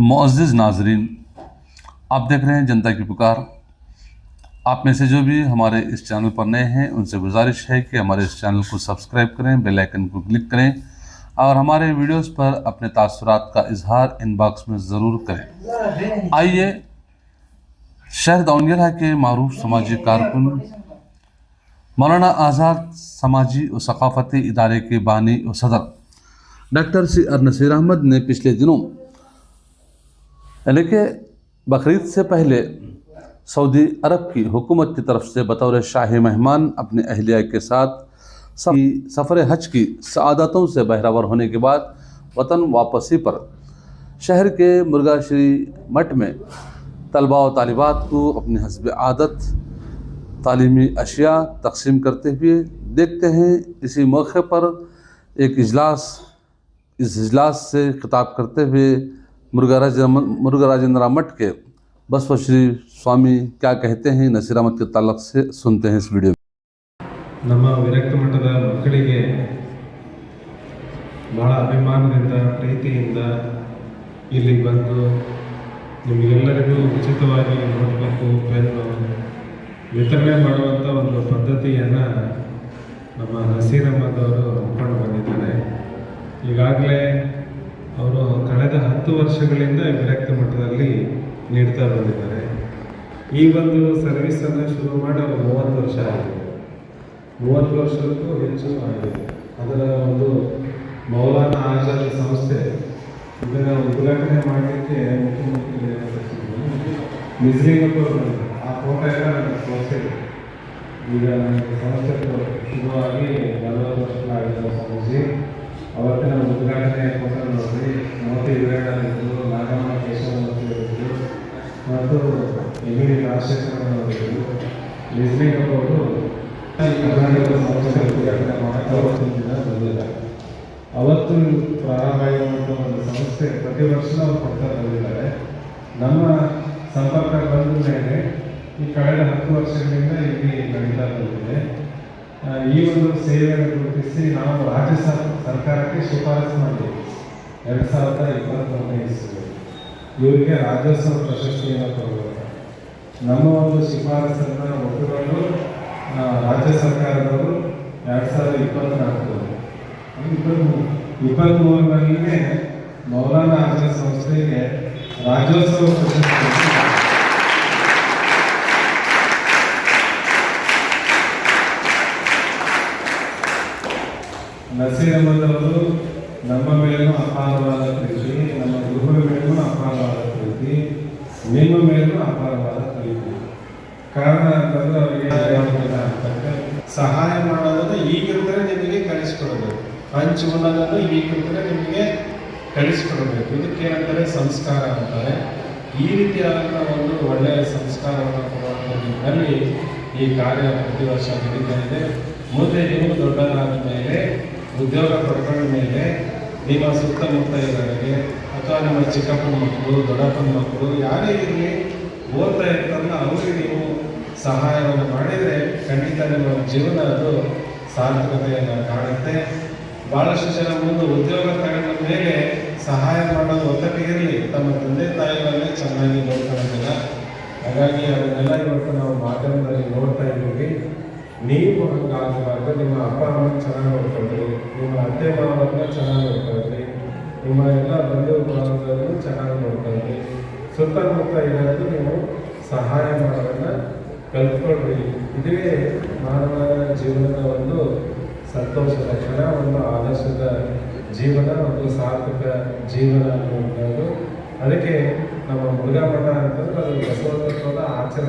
मुअज़्ज़िज़ नाज़रीन, आप देख रहे हैं जनता की पुकार। आप में से जो भी हमारे इस चैनल पर नए हैं उनसे गुजारिश है कि हमारे इस चैनल को सब्सक्राइब करें, बेल आइकन को क्लिक करें और हमारे वीडियोस पर अपने तासुरात का इजहार इनबॉक्स में ज़रूर करें। आइए, शहर दाउनिया के मारूफ समाजी कारकुन मौलाना आज़ाद समाजी और सकाफ़ती इदारे के बानी और सदर डॉक्टर सी नसीर अहमद ने पिछले दिनों यानी कि बकरीद से पहले सऊदी अरब की हुकूमत की तरफ से बतौर शाही मेहमान अपने अहलिया के साथ सफ़र हज की सआदतों से बहरावर होने के बाद वतन वापसी पर शहर के मुर्गाश्री मठ में तलबा व तालिबात को अपनी हस्ब आदत तालीमी अशिया तकसीम करते हुए देखते हैं। इसी मौके पर एक इस इजलास से खिताब करते हुए मुर्गा राजेंद्र मठ के बसवश्री स्वामी क्या कहते हैं नसीर अहमद के ताल्लुक से सुनते हैं इस वीडियो में। ನಮ್ಮ ವಿರಕ್ತ ಮಠದ ಮಕ್ಕಳಿಗೆ ಬಹಳ ಅಭಿಮಾನದಿಂದ ಪ್ರೀತಿಯಿಂದ ಇಲ್ಲಿ ಬಂದು ನಿಮಗೆಲ್ಲರಿಗೂ ಉಚಿತವಾಗಿ ನೋಟ್ಬುಕ್ಕು ಪೆನ್ನು ವಿತರಣೆ ಮಾಡುವಂಥ ಒಂದು ಪದ್ಧತಿಯನ್ನು ನಮ್ಮ ನಸೀರ್ ಅಹಮದ್ ಅವರು ಹಮ್ಮಿಕೊಂಡು ಬಂದಿದ್ದಾರೆ. ಈಗಾಗಲೇ ಅವರು ಕಳೆದ 10 ವರ್ಷಗಳಿಂದ ವಿರಕ್ತ ಮಠದಲ್ಲಿ ನೀಡ್ತಾ ಬಂದಿದ್ದಾರೆ. ಈ ಒಂದು ಸರ್ವಿಸನ್ನು ಶುರು ಮಾಡಿ ಅವರು 30 ವರ್ಷ ಆಗಿದೆ. 30 ವರ್ಷಕ್ಕೂ ಹೆಚ್ಚು ಆಗಿದೆ. ಅದರ ಒಂದು ಮೌಲಾನಾ ಆಜಾದ್ ಸಂಸ್ಥೆ ಇದನ್ನು ಉದ್ಘಾಟನೆ ಮಾಡಲಿಕ್ಕೆ ಮುಖ್ಯಮಂತ್ರಿ ನಿಜ್ಲಿಂಗಪ್ಪ ಆ ಫೋಟೋ ಎಲ್ಲ ನನಗೆ ತೋರಿಸಿದೆ. ಈಗ ನನಗೆ ಸಂಸ್ಥೆ ಶುರುವಾಗಿ 40 ವರ್ಷ ಆಗಿದ್ದ ಸ್ವಾಮೀಜಿ ಅವತ್ತಿನ ಉದ್ಘಾಟನೆ ಫೋಟೋ ನೋಡಿ ಮೋತಿ ವಿವೇಕಾನಂದರು, ನಾಗಮ್ಮ ಕೇಶವಮೂರ್ತಿ ಅವರಿದ್ದರು ಮತ್ತು ಎಮಿಲಿ ರಾಜಶೇಖರನ್ ಅವರಿದ್ದರು. ನಿಜ್ಲಿಂಗಪ್ಪ ಅವರು ಕರ್ನಾಟಕದ ಸಂಸ್ಥೆ ಉದ್ಘಾಟನೆ ಮಾಡೋಕ್ಕೆ ಅವತ್ತಿನ ದಿನ ಬಂದಿದ್ದಾರೆ. ಅವತ್ತು ಪ್ರಾರಂಭ ಆಗಿರುವಂಥ ಒಂದು ಸಂಸ್ಥೆ ಪ್ರತಿ ವರ್ಷ ಅವರು ಕೊಡ್ತಾ ಬಂದಿದ್ದಾರೆ. ನಮ್ಮ ಸಂಪರ್ಕ ಬಂದ ಮೇಲೆ ಈ ಕಳೆದ 10 ವರ್ಷಗಳಿಂದ ಇಲ್ಲಿ ನಡೀತಾ ಬಂದಿದೆ. ಈ ಒಂದು ಸೇವೆಯನ್ನು ಗುರುತಿಸಿ ನಾವು ರಾಜ್ಯ ಸರ್ಕಾರಕ್ಕೆ ಶಿಫಾರಸು ಮಾಡಿದ್ದೇವೆ. 2023 ಇಸ್ವಿಯಲ್ಲಿ ಇವರಿಗೆ ರಾಜ್ಯೋತ್ಸವ ಪ್ರಶಸ್ತಿಯನ್ನು ಕೊಡಬೇಕು. ನಮ್ಮ ಒಂದು ಶಿಫಾರಸನ್ನು ಒಪ್ಪಿಕೊಂಡು ರಾಜ್ಯ ಸರ್ಕಾರದವರು 2024 ಮೌಲಾನಾ ಆಜಾದ್ ಸಂಸ್ಥೆಗೆ ರಾಜ್ಯೋತ್ಸವ ಪ್ರಶಸ್ತಿ ನಸೀರ್ ಅಹಮದ್ ಅವರು ನಮ್ಮ ಮೇಲೂ ಅಪಾರವಾದ ಪ್ರೀತಿ, ನಮ್ಮ ಗುರುಗಳ ಮೇಲೂ ಅಪಾರವಾದ ಪ್ರೀತಿ, ನಿಮ್ಮ ಮೇಲೂ ಅಪಾರವಾದ ಪ್ರೀತಿ. ಕಾರಣ ಅಂತಂದ್ರೆ ಅವರಿಗೆ ಸಹಾಯ ಮಾಡೋದನ್ನು ಈಗಿರ್ತಾರೆ ನಿಮಗೆ ಕಲಿಸ್ಕೊಡ್ಬೇಕು. ಹಂಚುವುದನ್ನು ಈಗಿರ್ತಾರೆ ನಿಮಗೆ ಕಲಿಸ್ಕೊಡ್ಬೇಕು. ಇದಕ್ಕೇನಂತಾರೆ ಸಂಸ್ಕಾರ ಅಂತಾರೆ. ಈ ರೀತಿಯಾದಂಥ ಒಂದು ಒಳ್ಳೆಯ ಸಂಸ್ಕಾರವನ್ನು ಕೊಡುವಂಥ ನಿಟ್ಟಿನಲ್ಲಿ ಈ ಕಾರ್ಯ ಪ್ರತಿ ವರ್ಷ ನಡೀತಾ ಇದೆ. ಮುಂದೆ ನೀವು ದೊಡ್ಡದಾದ ಮೇಲೆ ಉದ್ಯೋಗ ಪಡ್ಕೊಂಡ ಮೇಲೆ ನಿಮ್ಮ ಸುತ್ತಮುತ್ತ ಇರೋರಿಗೆ ಅಥವಾ ನಿಮ್ಮ ಚಿಕ್ಕಪ್ಪನ ಮಕ್ಕಳು, ದೊಡ್ಡಪ್ಪನ ಮಕ್ಕಳು ಯಾರೇ ಇರಲಿ ಓದ್ತಾ ಇರ್ತಾರಲ್ಲ ಅವರಿಗೆ ನೀವು ಸಹಾಯವನ್ನು ಮಾಡಿದರೆ ಖಂಡಿತ ನಿಮ್ಮ ಜೀವನ ಅದು ಸಾರ್ಥಕತೆಯನ್ನು ಕಾಣುತ್ತೆ. ಭಾಳಷ್ಟು ಜನ ಮುಂದೆ ಉದ್ಯೋಗ ತಗೊಂಡ ಮೇಲೆ ಸಹಾಯ ಮಾಡೋದು ಒತ್ತಟ್ಟಿಗಿರಲಿ ತಮ್ಮ ತಂದೆ ತಾಯಿಗಳನ್ನೇ ಚೆನ್ನಾಗಿ ನೋಡ್ಕೊಳ್ಳೋದಿಲ್ಲ. ಹಾಗಾಗಿ ಅದನ್ನೆಲ್ಲ ಇವತ್ತು ನಾವು ಮಾಧ್ಯಮದಲ್ಲಿ ನೋಡ್ತಾ ಇದ್ದೀವಿ. ನೀವು ಹಂಗಾಗಬಾರ್ದು. ನಿಮ್ಮ ಅಪ್ಪ ಅಮ್ಮನ ಚೆನ್ನಾಗಿ ನೋಡ್ಕೊಳ್ರಿ, ನಿಮ್ಮ ಅತ್ತೆ ಮಾವನ್ನ ಚೆನ್ನಾಗಿ ನೋಡ್ಕೊಳ್ರಿ, ನಿಮ್ಮ ಎಲ್ಲ ಬಂಧು ಬಾಂಧವರನ್ನು ಚೆನ್ನಾಗಿ ನೋಡ್ಕೊಳ್ರಿ. ಸುತ್ತಮುತ್ತ ಇರೋದು ನೀವು ಸಹಾಯ ಮಾಡೋದನ್ನು ಕಲ್ತ್ಕೊಳ್ರಿ. ಇದೇ ಮಾನವ ಜೀವನದ ಒಂದು ಸಂತೋಷದ ಕ್ಷಣ, ಒಂದು ಆದರ್ಶದ ಜೀವನ, ಒಂದು ಸಾರ್ಥಕ ಜೀವನ ಅನ್ನುವಂಥದ್ದು. ಅದಕ್ಕೆ ನಮ್ಮ ಮುರುಘಾ ಮಠ ಅಂತಂದ್ರೆ ಅದು ಬಸವತತ್ವದ ಆಚರಣೆ.